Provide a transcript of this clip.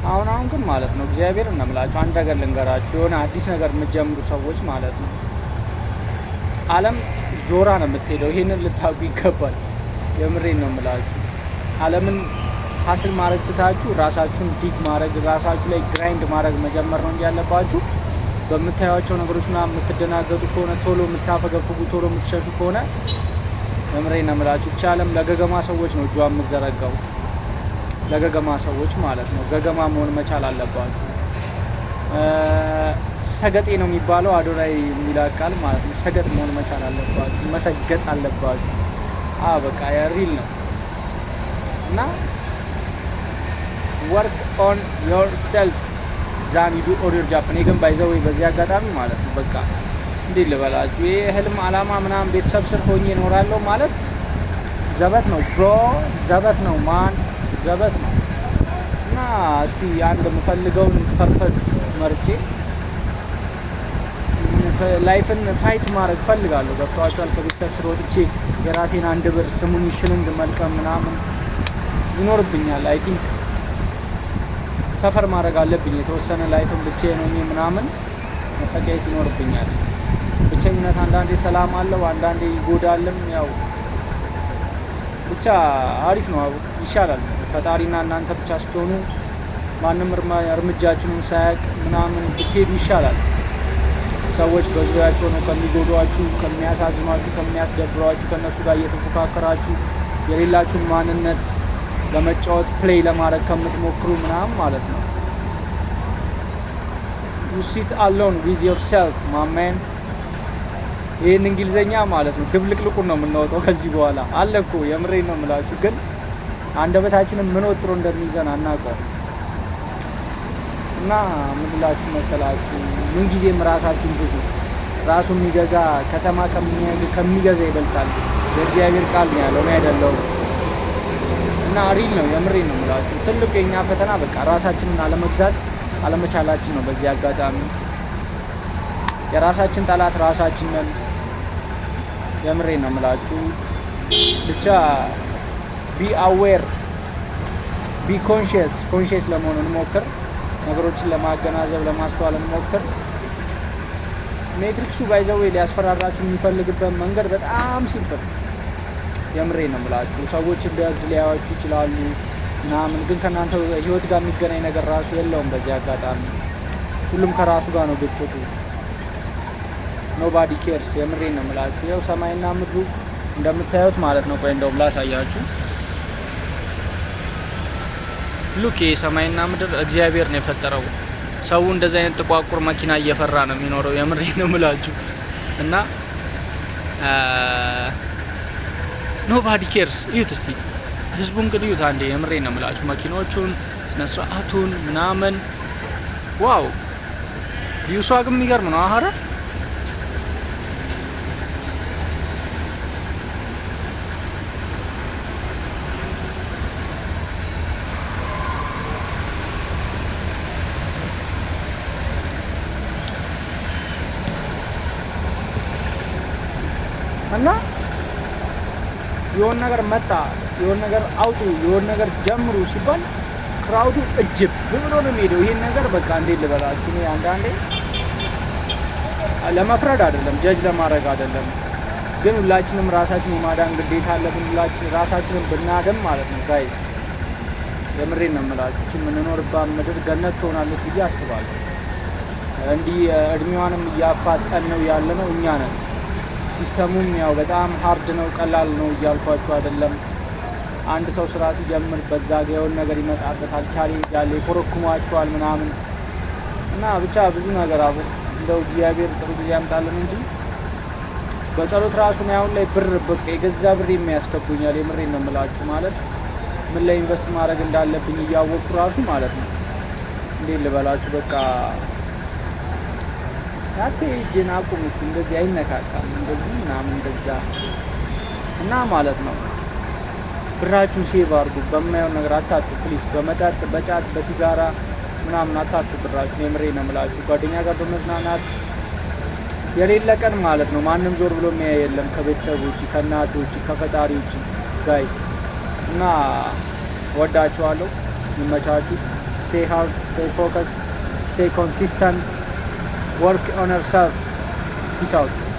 አሁን ግን ማለት ነው እግዚአብሔር እናምላችሁ አንድ ነገር ልንገራችሁ፣ የሆነ አዲስ ነገር የምትጀምሩ ሰዎች ማለት ነው ዓለም ዞራ ነው የምትሄደው። ይሄንን ልታውቁ ይገባል። የምሬን ነው የምላችሁ። ዓለምን ሀስል ማድረግ ትታችሁ ራሳችሁን ዲግ ማድረግ፣ ራሳችሁ ላይ ግራይንድ ማድረግ መጀመር ነው እንጂ ያለባችሁ በምታዩቸው ነገሮች ምናምን የምትደናገጡ ከሆነ፣ ቶሎ የምታፈገፍጉ፣ ቶሎ የምትሸሹ ከሆነ የምሬን ነው የምላችሁ እቺ ዓለም ለገገማ ሰዎች ነው እጇ የምትዘረጋው። ለገገማ ሰዎች ማለት ነው። ገገማ መሆን መቻል አለባችሁ። ሰገጤ ነው የሚባለው አዶናይ የሚለው ቃል ማለት ነው። ሰገጥ መሆን መቻል አለባችሁ። መሰገጥ አለባችሁ። በቃ ሪል ነው እና ወርክ ኦን ዮር ሰልፍ ዛን ዩ ዱ ኦን ዮር ጃፕ። እኔ ግን ባይዘው በዚህ አጋጣሚ ማለት ነው በቃ እንዴት ልበላችሁ፣ ይሄ ህልም አላማ ምናምን ቤተሰብ ስር ሆኜ እኖራለሁ ማለት ዘበት ነው ብሮ፣ ዘበት ነው ማን፣ ዘበት ነው። እና እስቲ አንድ የምፈልገውን ፐርፐስ መርጬ ላይፍን ፋይት ማድረግ ፈልጋለሁ። ገብቷችኋል? ከቤተሰብ ስር ወጥቼ የራሴን አንድ ብር ስሙን ሽልንግ መልቀም ምናምን ይኖርብኛል። አይ ቲንክ ሰፈር ማድረግ አለብኝ። የተወሰነ ላይፍን ብቻዬን ሆኜ ምናምን መሰቃየት ይኖርብኛል። ብቸኝነት አንዳንዴ ሰላም አለው፣ አንዳንዴ ይጎዳልም። ያው ብቻ አሪፍ ነው፣ ይሻላል። ፈጣሪና እናንተ ብቻ ስትሆኑ ማንም እርምጃችሁን ሳያውቅ ምናምን ብትሄዱ ይሻላል። ሰዎች በዙሪያችሁ ነው ከሚጎዷችሁ፣ ከሚያሳዝኗችሁ፣ ከሚያስደብሯችሁ ከነሱ ጋር እየተፎካከራችሁ የሌላችሁን ማንነት ለመጫወት ፕሌይ ለማድረግ ከምትሞክሩ ምናምን ማለት ነው you sit alone with yourself my man። ይሄን እንግሊዘኛ ማለት ነው ድብልቅልቁን ነው የምናወጣው ከዚህ በኋላ አለ እኮ የምሬን ነው የምላችሁ። ግን አንደበታችንን ምን ወጥሮ እንደሚይዘን አናውቀውም። እና ምን ብላችሁ መሰላችሁ፣ ምን ጊዜም ራሳችሁን ብዙ ራሱን የሚገዛ ከተማ ከሚገዛ ይበልጣል የእግዚአብሔር ቃል ነው ያለው ነው አይደለም። እና ሪል ነው የምሬን ነው የምላችሁ። ትልቁ የኛ ፈተና በቃ ራሳችንን አለመግዛት አለመቻላችን ነው። በዚህ አጋጣሚ የራሳችን ጠላት ራሳችን ነን። የምሬን ነው የምላችሁ። ብቻ ቢ አዌር ቢ ኮንሺየስ ለመሆን እንሞክር። ነገሮችን ለማገናዘብ ለማስተዋል እንሞክር። ሜትሪክሱ ባይዘው ሊያስፈራራችሁ የሚፈልግበት መንገድ በጣም ሲምፕል። የምሬን ነው የምላችሁ። ሰዎች እንደ እብድ ሊያዩዋችሁ ይችላሉ ምናምን፣ ግን ከእናንተ ህይወት ጋር የሚገናኝ ነገር ራሱ የለውም። በዚህ አጋጣሚ ሁሉም ከራሱ ጋር ነው ግጭቱ። ኖባዲ ኬርስ። የምሬን ነው የምላችሁ። ያው ሰማይና ምድሩ እንደምታዩት ማለት ነው። ቆይ እንደውም ላሳያችሁ። ሉክ ሰማይና ምድር እግዚአብሔር ነው የፈጠረው። ሰው እንደዚህ አይነት ጥቋቁር መኪና እየፈራ ነው የሚኖረው። የምሬን ነው የምላችሁ። እና ኖባዲ ኬርስ። እዩት እስቲ ህዝቡን ግን እዩት አንዴ። የምሬን ነው የምላችሁ። መኪኖቹን፣ ስነ ስርዓቱን ምናምን ዋው። ቪውሷ ግን የሚገርም ነው። አሃራ እና የሆነ ነገር መጣ፣ የሆነ ነገር አውጡ፣ የሆነ ነገር ጀምሩ ሲባል ክራውዱ እጅብ ብሎ ነው የሚሄደው። ይሄን ነገር በቃ እንዴት ልበላችሁ፣ እኔ አንዳንዴ ለመፍረድ አይደለም ጀጅ ለማድረግ አይደለም፣ ግን ሁላችንም ራሳችን የማዳን ግዴታ አለብን። ሁላችን ራሳችንን ብናደም ማለት ነው ጋይስ። የምሬን ነው የምላችሁ። እቺ የምንኖርባት ምድር ገነት ትሆናለች ብዬ አስባለሁ። እንዲህ እድሜዋንም እያፋጠን ነው ያለ ነው እኛ ነን። ሲስተሙም ያው በጣም ሀርድ ነው፣ ቀላል ነው እያልኳችሁ አይደለም። አንድ ሰው ስራ ሲጀምር በዛ ጋውን ነገር ይመጣበታል፣ ቻሌንጅ አለ፣ ይኮረኩማችኋል ምናምን እና ብቻ ብዙ ነገር አሁን እንደው እግዚአብሔር ጥሩ ጊዜ ያምጣልን እንጂ በጸሎት ራሱ ነው አሁን ላይ ብር በቃ የገዛ ብር የሚያስከቡኛል። የምሬን ነው የምላችሁ። ማለት ምን ላይ ኢንቨስት ማድረግ እንዳለብኝ እያወቅኩ ራሱ ማለት ነው እንዴት ልበላችሁ በቃ ያቴ እጄን አቁም እስቲ፣ እንደዚህ አይነካካም እንደዚህ ምናምን እንደዛ እና ማለት ነው። ብራችሁን ሴቭ አድርጉ። በማየው ነገር አታጥፉ ፕሊስ። በመጠጥ በጫት በሲጋራ ምናምን አታጥፉ ብራችሁን። የምሬን ነው የምላችሁ። ጓደኛ ጋር በመዝናናት የሌለ ቀን ማለት ነው ማንም ዞር ብሎ የሚያይ የለም ከቤተሰብ ውጪ፣ ከእናት ውጪ፣ ከፈጣሪ ውጪ ጋይስ። እና ወዳችኋለሁ። ይመቻችሁ። stay hard, stay focused, stay consistent, work on yourself. Peace out.